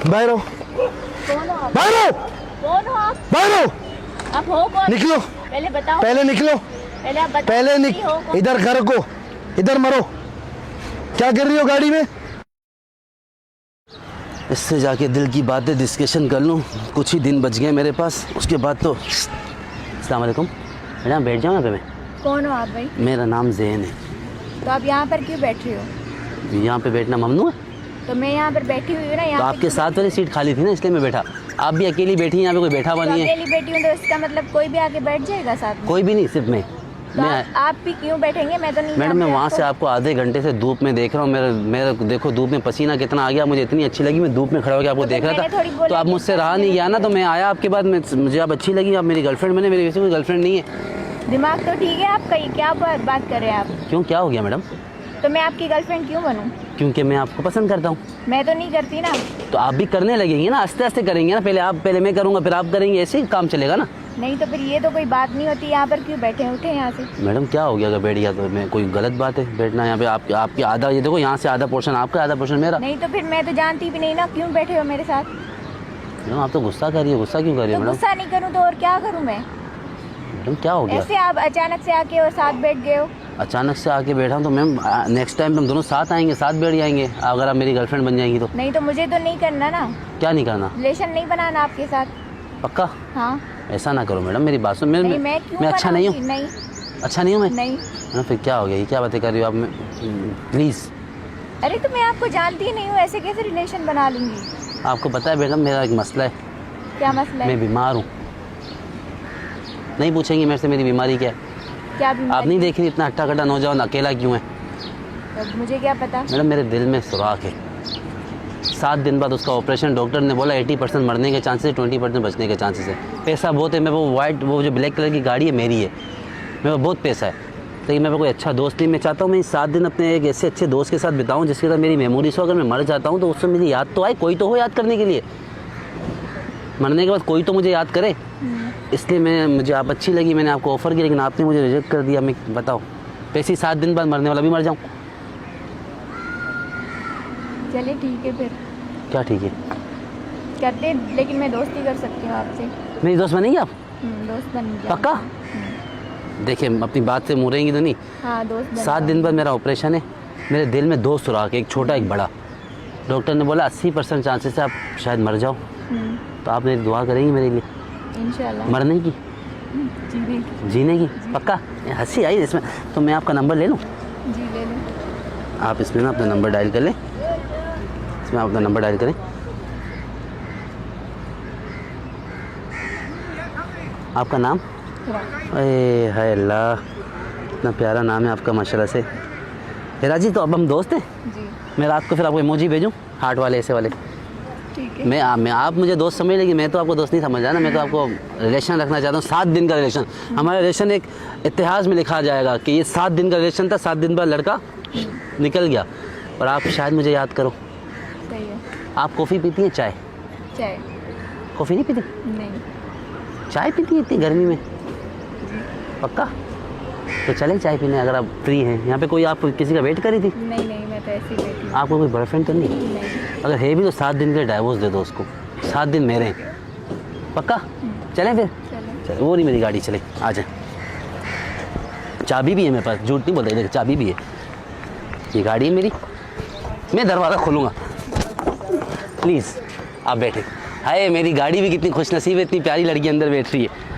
बाहर हो, कौन हो आप? बाहर हो, कौन हो आप? बाहर हो, आप हो कौन? निकलो, पहले बताओ। पहले निकलो, पहले आप बताओ। पहले हो कौन? इधर घर को, इधर मरो। क्या कर रही हो गाड़ी में? इससे जाके दिल की बातें डिस्कशन कर लूँ। कुछ ही दिन बच गए मेरे पास, उसके बाद तो। अस्सलाम वालेकुम मैडम, बैठ जाओ यहाँ पे। मैं कौन हो आप भाई? मेरा नाम ज़ैन है। तो आप यहाँ पर क्यों बैठ रहे हो? यहाँ पे बैठना ममनू है? तो मैं यहाँ पर बैठी हुई हूँ ना। तो यहाँ आपके साथ वाली सीट खाली थी ना, इसलिए मैं बैठा। आप भी अकेली बैठी हैं, यहाँ पे कोई बैठा हुआ तो नहीं है। अकेली बैठी हूँ तो इसका मतलब कोई भी आके बैठ जाएगा साथ में? कोई भी नहीं, सिर्फ मैं। तो आप भी क्यों बैठेंगे? मैं तो नहीं मैडम, मैं जानती वहाँ से आपको आधे घंटे से धूप में देख रहा हूँ। मेरा देखो धूप में पसीना कितना आ गया, मुझे इतनी अच्छी लगी। मैं धूप में खड़ा होकर आपको देख रहा था, तो आप मुझसे रहा नहीं गया ना, तो मैं आया आपके बाद। मुझे आप अच्छी लगी, आप मेरी गर्लफ्रेंड बने। मेरी वैसे कोई गर्लफ्रेंड नहीं है। दिमाग तो ठीक है आपका, ये क्या बात कर रहे हैं आप? क्यों, क्या हो गया मैडम? तो मैं आपकी गर्लफ्रेंड क्यों बनूं? क्योंकि मैं आपको पसंद करता हूँ। मैं तो नहीं करती ना। तो आप भी करने लगेंगे ना, आस्ते आस्ते करेंगे ना। पहले मैं करूँगा, फिर आप करेंगे, ऐसे ही काम चलेगा ना। नहीं तो फिर ये तो कोई बात नहीं होती। यहाँ पर क्यों बैठे हैं? उठे यहाँ से। मैडम क्या हो गया अगर बैठ गया तो? मैं कोई गलत बात है बैठना यहाँ पे? आपकी आधा, ये देखो यहाँ से आधा पोर्शन आपका, आधा पोर्शन मेरा। नहीं तो फिर मैं तो जानती भी नहीं ना, क्यों बैठे हो मेरे साथ? मैडम आप तो गुस्सा कर रही हो। गुस्सा क्यों कर रही हो तो मैडम? गुस्सा नहीं करूँ तो और क्या करूँ मैं? मैडम क्या हो गया? ऐसे आप अचानक से आके और साथ बैठ गए हो। अचानक से आके बैठा हूँ तो मैम, नेक्स्ट टाइम हम दोनों साथ आएंगे, साथ बैठ जाएंगे, अगर आप मेरी गर्लफ्रेंड बन जाएंगी तो। नहीं तो मुझे तो नहीं करना ना, क्या नहीं करना? रिलेशन नहीं बनाना आपके साथ। पक्का? हाँ। ऐसा ना करो मैडम, मेरी बात सुन। मैं क्यों अच्छा नहीं हूँ? नहीं। अच्छा नहीं हूँ मैं? नहीं। मैडम फिर क्या हो गया? ये क्या बातें कर रही हो आप? प्लीज़। अरे तो मैं आपको जानती ही नहीं हूँ, ऐसे कैसे रिलेशन बना लूंगी? आपको पता है मैडम, मेरा एक मसला है। क्या मसला है? मैं बीमार हूँ। नहीं पूछेंगी मेरे से मेरी बीमारी क्या है? क्या बीमारी? आप नहीं देख रही इतना हट्टा कट्टा नौजवान अकेला क्यों है? तो मुझे क्या पता? मैडम मेरे दिल में सुराख है। 7 दिन बाद उसका ऑपरेशन, डॉक्टर ने बोला 80% मरने के चांसेस है, 20% बचने के चांसेस है। पैसा बहुत है। मैं वो जो ब्लैक कलर की गाड़ी है मेरी है, मेरे पास बहुत पैसा है। लेकिन मैं कोई अच्छा दोस्त नहीं, मैं चाहता हूँ मैं 7 दिन अपने एक ऐसे अच्छे दोस्त के साथ बिताऊँ जिसके साथ मेरी मेमोरीज हो। अगर मैं मर जाता हूँ तो उससे मेरी याद तो आए, कोई तो हो याद करने के लिए। मरने के बाद कोई तो मुझे याद करे। इसलिए मुझे आप अच्छी लगी, मैंने आपको ऑफ़र किया, लेकिन आपने मुझे रिजेक्ट कर दिया। मैं बताओ, पैसे 7 दिन बाद मरने वाला भी मर जाऊँ? चले ठीक है फिर। क्या ठीक है? करते हैं, लेकिन मैं दोस्ती कर सकती हूँ आपसे। मेरी दोस्त बनेंगी आप? दोस्त बन जाओ। पक्का? देखिए अपनी बात से मुड़ेंगी तो नहीं। हाँ दोस्त बन 7 दिन बाद मेरा ऑपरेशन है। मेरे दिल में 2 सुराख, एक छोटा एक बड़ा। डॉक्टर ने बोला 80% चांसेस है आप शायद मर जाओ। तो आप मेरी दुआ करेंगी मेरे लिए? इंशाल्लाह। मरने की? जीने की? पक्का? हंसी आई इसमें। तो मैं आपका नंबर ले लूँ? जी ले लें। आप इसमें ना अपना नंबर डायल कर लें। इसमें आप अपना नंबर डायल करें। आपका नाम? अरे हाय अल्लाह, इतना प्यारा नाम है आपका माशाल्लाह से। हिरा जी, तो अब हम दोस्त हैं? जी। मैं रात को फिर आपको इमोजी भेजूँ, हार्ट वाले ऐसे वाले? ठीक है। आप मुझे दोस्त समझ लेंगे, मैं तो आपको दोस्त नहीं समझ रहा ना। मैं तो आपको रिलेशन रखना चाहता हूँ, 7 दिन का रिलेशन। हमारा रिलेशन एक इतिहास में लिखा जाएगा कि ये 7 दिन का रिलेशन था। 7 दिन बाद लड़का निकल गया, और आप शायद मुझे याद करो। सही है। आप कॉफ़ी पीती हैं? चाय? चाय? कॉफ़ी नहीं पीती? नहीं। चाय पीती है इतनी गर्मी में? पक्का? तो चलें चाय पीने, अगर आप फ्री हैं। यहाँ पे कोई आप किसी का वेट करी थी? नहीं नहीं, मैं तो ऐसे ही बैठी हूँ। आपको कोई बॉयफ्रेंड तो नहीं? नहीं। अगर है भी तो 7 दिन के डाइवोर्स दे दो उसको। 7 दिन मेरे हैं। पक्का? चलें फिर? चले। वो नहीं मेरी गाड़ी, चले आ जाए। चाबी भी है मेरे पास, झूठ नहीं बोलता, चाबी भी है। ये गाड़ी है मेरी, मैं दरवाज़ा खोलूँगा। प्लीज़ आप बैठे। हाय मेरी गाड़ी भी कितनी खुशनसीब है, इतनी प्यारी लड़की अंदर बैठ रही है।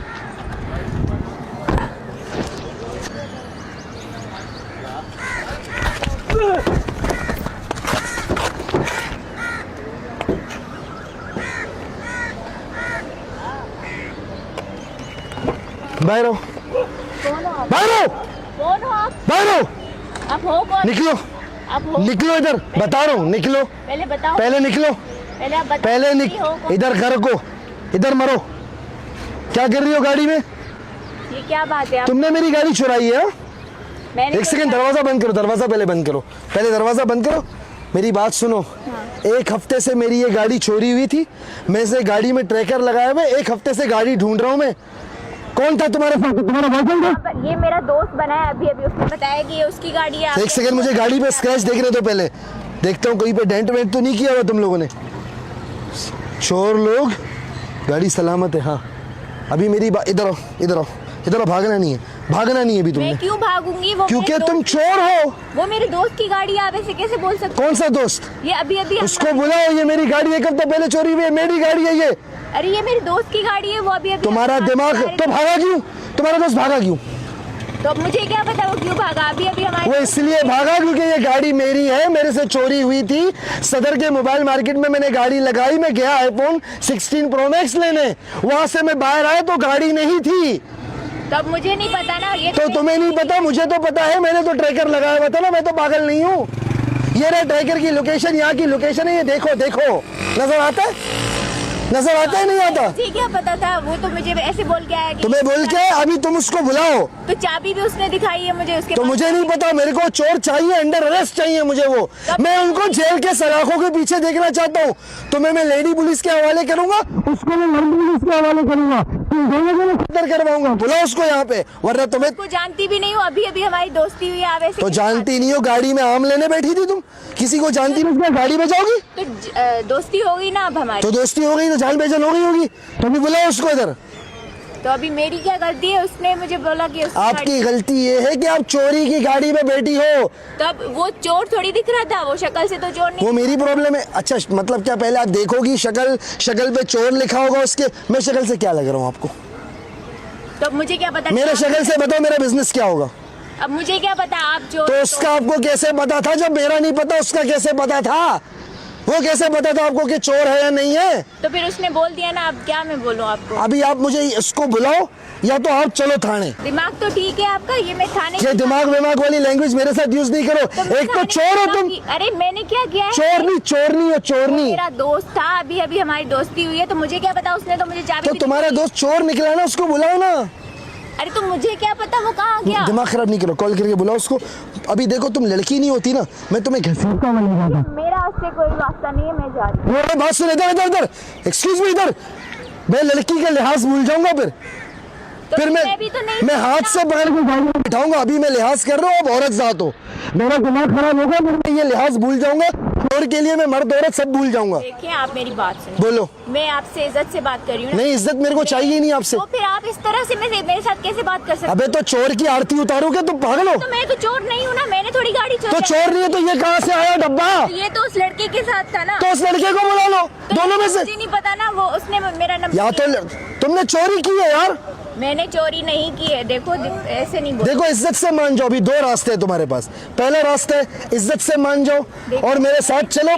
बाहर हो, कौन हो आप? बाहर हो, कौन हो आप? बाहर हो, आप हो कौन? निकलो, आप हो? निकलो इधर, बता रहा हूँ निकलो। पहले बताओ। पहले निकलो, पहले आप बताओ। पहले हो कौन? इधर घर को, इधर मरो। क्या कर रही हो गाड़ी में? ये क्या बात है? तुमने मेरी गाड़ी चुराई है? मैंने एक सेकंड, दरवाजा बंद करो, दरवाजा पहले बंद करो, पहले दरवाजा बंद करो। मेरी बात सुनो। हाँ। 1 हफ्ते से मेरी ये गाड़ी चोरी हुई थी। मैं इसे गाड़ी में ट्रैकर लगाए हुए 1 हफ्ते से गाड़ी ढूंढ रहा हूँ मैं। कौन था तुम्हारे साथ? तुम्हारा बॉयफ्रेंड था? ये मेरा दोस्त बना है, अभी अभी उसने बताया कि ये उसकी गाड़ी है। एक सेकंड, मुझे गाड़ी पे स्क्रैच देखने दो पहले। देखता हूँ कहीं पे डेंट वेंट तो नहीं किया हुआ तुम लोगों ने। चोर लोग, गाड़ी सलामत है। हाँ अभी मेरी बात, इधर आओ इधर आओ इधर आओ, भागना नहीं है, भागना नहीं है अभी तुमने। मैं क्यों भागूंगी? वो क्योंकि मेरे तुम दोस्त- चोर हो। वो मेरे दोस्त की गाड़ी है, आप ऐसे कैसे बोल सकते कौन सा दोस्त? हो? ये अभी अभी उसको बुलाओ, ये मेरी गाड़ी है, कब तक पहले चोरी हुई है, मेरी गाड़ी है ये। अरे ये मेरे दोस्त की गाड़ी है, वो अभी अभी तुम्हारा दिमाग, तो भागा क्यों? तुम्हारा दोस्त भागा क्यों? तो अब मुझे क्या पता वो क्यों भागा? अभी अभी हमारे वो इसलिए भागा क्योंकि ये गाड़ी मेरी है, मेरे से चोरी हुई थी। सदर के मोबाइल मार्केट में मैंने गाड़ी लगाई, मैं गया आईफोन 16 प्रो मैक्स लेने, वहां से मैं बाहर आया तो गाड़ी नहीं थी। तो अब मुझे नहीं पता ना ये। तो तुम्हें नहीं पता, मुझे तो पता है, मैंने तो ट्रैकर लगाया हुआ था ना, मैं तो पागल नहीं हूँ। ये रहा ट्रैकर की लोकेशन, यहाँ की लोकेशन है, ये देखो देखो, नजर आता है? नजर आता है नहीं आता? मुझे क्या पता था? वो तो मुझे ऐसे बोल के आया कि तुम्हें बोल के अभी तुम उसको बुलाओ। तो चाबी भी उसने दिखाई है मुझे उसके तो पास। मुझे नहीं पता, मेरे को चोर चाहिए, अंडर अरेस्ट चाहिए मुझे वो। मैं उनको जेल के सलाखों के पीछे देखना चाहता हूँ। तुम्हें मैं लेडी पुलिस के हवाले करूंगा, उसको मैं लड़की पुलिस के हवाले करूंगा, तुम दोनों को मैं खतर करवाऊंगा। बुलाओ उसको यहाँ पे, वरना तुम्हें। को जानती भी नहीं हूँ, अभी अभी हमारी दोस्ती हुई है, आप ऐसे तो कैसे जानती नहीं हो, गाड़ी में आम लेने बैठी थी तुम, किसी को जानती नहीं, उसमें गाड़ी में जाओगी? तो दोस्ती हो गई ना अब हमारी। तो दोस्ती हो गई तो जान पहचान हो गई होगी। तो अभी बुलाओ उसको इधर। तो अभी मेरी क्या गलती है? उसने मुझे बोला कि उसकी आपकी गाड़ी- गलती ये है कि आप चोरी की गाड़ी में बैठी हो। तो अब वो चोर थोड़ी दिख रहा था, वो शक्ल से तो चोर नहीं। वो मेरी प्रॉब्लम है। अच्छा मतलब क्या, पहले आप देखोगी शक्ल, शक्ल पे चोर लिखा होगा उसके, मैं शक्ल से क्या लग रहा हूँ आपको? तो अब मुझे क्या पता? मेरे शक्ल से बताओ मेरा बिजनेस क्या होगा? अब मुझे क्या पता आप जो। तो उसका आपको कैसे पता था? जब मेरा नहीं पता उसका कैसे पता था? वो कैसे पता था आपको कि चोर है या नहीं है? तो फिर उसने बोल दिया ना, अब क्या मैं बोलूं आपको? अभी आप मुझे इसको बुलाओ या तो आप चलो थाने। दिमाग तो ठीक है आपका, ये मैं थाने ये दिमाग विमाग वाली लैंग्वेज मेरे साथ यूज नहीं करो। तो मैं एक तो थाने चोर हो तुम। अरे मैंने क्या किया है? चोरनी हो, चोरनी। मेरा दोस्त था, अभी अभी हमारी दोस्ती हुई है, तो मुझे क्या पता? उसने तो मुझे चाबी तो भी तुम्हारा दिखाई। दोस्त चोर निकला ना, उसको बुलाओ ना। अरे तो मुझे क्या पता वो कहाँ गया? दिमाग खराब नहीं करो, कॉल करके बुलाओ उसको। अभी देखो तुम लड़की नहीं होती ना, मैं तुम्हें घसीटता हुआ ले जाता। मेरा उससे कोई वास्ता नहीं है, मैं जा रही हूँ। वो बात सुन, इधर इधर इधर, एक्सक्यूज मी, इधर। मैं लड़की का लिहाज भूल जाऊंगा फिर। तो फिर मैं भी तो नहीं मैं हाथ से पकड़ के गाड़ी में बिठाऊंगा। अभी मैं लिहाज कर रहा हूँ, अब औरत जात हो, मेरा दिमाग खराब होगा, फिर मैं ये लिहाज भूल जाऊंगा। चोर के लिए मैं मर्द औरत सब भूल जाऊंगा। देखिए आप मेरी बात सुनिए, बोलो। मैं आपसे इज्जत से बात कर रही हूँ ना। नहीं, इज्जत मेरे को चाहिए नहीं आपसे। तो फिर आप इस तरह से मेरे साथ कैसे बात कर सकते? अबे तो चोर की आरती उतारोगे तुम, पागल हो? तो मैं तो चोर नहीं हूँ ना, मैंने थोड़ी गाड़ी तो चोर नहीं है तो ये कहाँ से आया डब्बा? ये तो उस लड़के के साथ था ना। तो उस लड़के को बुला लो, तो दोनों में से। मुझे नहीं पता ना, वो उसने मेरा नंबर या तो तुमने चोरी की है यार। मैंने चोरी नहीं की है। देखो ऐसे नहीं बोल। देखो इज्जत से मान जाओ, अभी दो रास्ते हैं तुम्हारे पास। पहला रास्ता है इज्जत से मान जाओ और मेरे साथ चलो।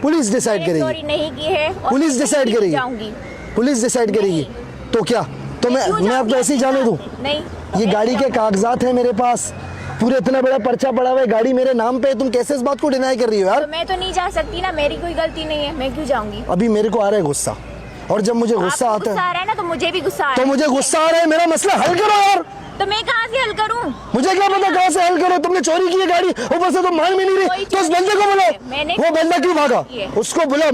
पुलिस डिसाइड मैंने चोरी करेगी, नहीं की है और पुलिस मैं डिसाइड नहीं करेगी, जाऊंगी। पुलिस डिसाइड करेगी। तो क्या तो मैं क्यों आपको जाऊंगी ऐसे ही आपके जाने दूं? साथ? नहीं, ये मैं गाड़ी नहीं के कागजात हैं मेरे पास, पूरे इतना बड़ा पर्चा पड़ा हुआ है, गाड़ी मेरे नाम पे है। तुम कैसे इस बात को डिनाई कर रही हो तो यार? मैं तो नहीं जा सकती ना, मेरी कोई गलती नहीं है, मैं क्यों जाऊंगी? अभी मेरे को आ रहा है गुस्सा, और जब मुझे गुस्सा आपको आता गुस्सा है आ रहा है ना, तो मुझे भी गुस्सा आ रहा तो है। मुझे गुस्सा आ रहा है। मेरा मसला हल करो यार। तो मैं कहाँ से हल करूँ? मुझे क्या पता कहाँ से हल करो? तुमने चोरी की है गाड़ी, ऊपर से तुम मान भी नहीं कोई रही, तो उस चोरी बंदे को नहीं बुलाओ। है, मैंने वो बंदा क्यों भागा? की है। उसको बुलाओ,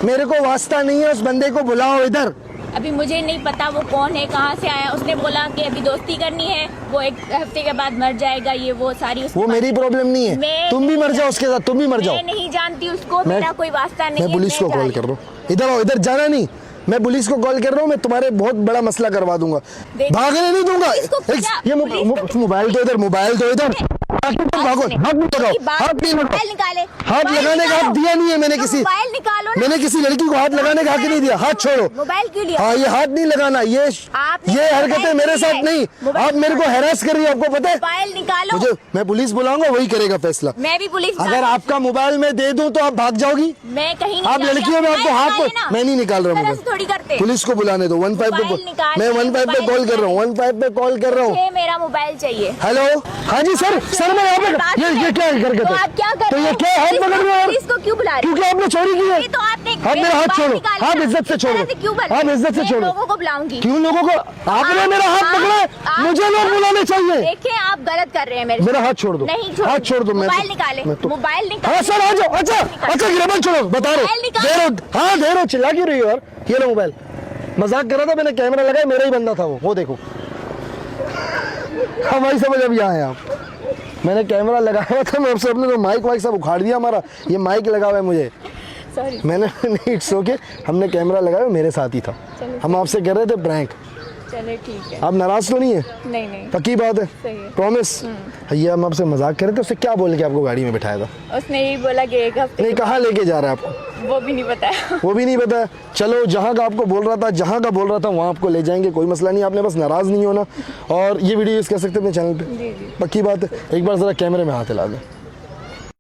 मेरे को वास्ता नहीं है, उस बंदे को बुलाओ इधर। अभी मुझे नहीं पता वो कौन है, कहाँ से आया। उसने बोला कि अभी दोस्ती करनी है, वो 1 हफ्ते के बाद मर जाएगा, ये वो सारी उसकी वो मेरी प्रॉब्लम नहीं है, मैं तुम भी नहीं मर जाओ उसके साथ, तुम भी मर जाओ। मैं नहीं जानती उसको, मेरा कोई वास्ता नहीं मैं है। पुलिस को जा कॉल रही कर हूँ। रहा हूँ। इधर आओ, इधर जाना नहीं, मैं पुलिस को कॉल कर रहा हूँ। मैं तुम्हारे बहुत बड़ा मसला करवा दूंगा, देख- भागने नहीं दूंगा। पुलिस को क्या- ये पुलिस को- मोबाइल दो इधर, मोबाइल दो इधर। भागो, हाथ नहीं लगाओ, हाथ नहीं लगाओ। मोबाइल निकाले, हाथ मोबाइल लगाने का हक निकालो। दिया नहीं है मैंने तो किसी, मोबाइल निकालो ना। मैंने किसी लड़की को हाथ लगाने का हक नहीं दिया। हाथ छोड़ो। मोबाइल क्यों लिया? हाँ, ये हाथ नहीं लगाना, आपने ये हरकतें मोबाइल मेरे लिया साथ है। नहीं। मोबाइल आप मेरे को हैरास कर रही है, आपको पता है? मोबाइल निकालो। मुझे, मैं पुलिस बुलाऊंगा, वही करेगा फैसला। मैं भी पुलिस अगर आपका मोबाइल मैं दे दूं तो आप भाग जाओगी। मैं कहीं नहीं आप जाती, लड़की हो, मैं आपको मोबाइल हाथ निकाले ना। मैं नहीं निकाल रहा इस तरह मोबाइल। से थोड़ी करते। पुलिस को बुलाने दो, 15 पे मोबाइल निकाल, मैं 15 पे कॉल कर रहा हूँ, 15 पे कॉल कर रहा हूँ। मुझे मेरा मोबाइल चाहिए। हेलो, हाँ जी सर, सर मैं यहाँ पे, ये क्या हरकत तो है? आप क्या कर तो रहे ये हो? क्या हाथ पुलिस पकड़ रहे हो यार? पुलिस को क्यों बुला रहे हो? क्योंकि आपने चोरी की है। ये तो आपने आप मेरा हाथ छोड़ो, आप इज्जत से छोड़ो, आप इज्जत से छोड़ो। लोगों को बुलाऊंगी। क्यों लोगों को? आपने मेरा हाथ पकड़ा, मुझे लोग बुलाने चाहिए। देखिए आप गलत कर रहे हैं मेरे मेरा हाथ छोड़ दो, नहीं छोड़, हाथ छोड़ दो। मोबाइल निकाले, मोबाइल निकाले। हाँ सर आ जाओ। अच्छा गिरबन छोड़ो, बता रहा मोबाइल हूँ। निकालो। दे रहा हूँ, हाँ दे रहा हूँ। चिल्ला क्यों रही हो यार? ये लो मोबाइल। मजाक कर रहा था, मैंने कैमरा लगाया, मेरा ही बंदा था वो देखो। हाँ भाई समझ, अब यहाँ है आप। मैंने कैमरा लगाया हुआ था, मैं आपसे अपने तो माइक वाइक सब उखाड़ दिया हमारा। ये माइक लगा हुआ है मुझे। सॉरी। मैंने नहीं, इट्स ओके, हमने कैमरा लगाया, मेरे साथ ही था, चलो। हम आपसे कर रहे थे प्रैंक। चले ठीक है। आप नाराज तो नहीं है? नहीं नहीं, पक्की बात है? सही है। प्रॉमिस? भैया हम आपसे मजाक कर रहे थे, उससे क्या बोल के आपको गाड़ी में बिठाया था? उसने यही बोला कि एक हफ्ते नहीं, के कहाँ लेके जा रहा है आपको? बाद- वो भी नहीं बताया। वो भी नहीं पता? चलो, जहाँ का आपको बोल रहा था, जहाँ का बोल रहा था वहाँ आपको ले जाएंगे, कोई मसला नहीं, आपने बस नाराज नहीं होना। और ये वीडियो यूज़ कर सकते हैं अपने चैनल पे? जी जी। पक्की बात है? एक बार ज़रा कैमरे में हाथ हिला दें।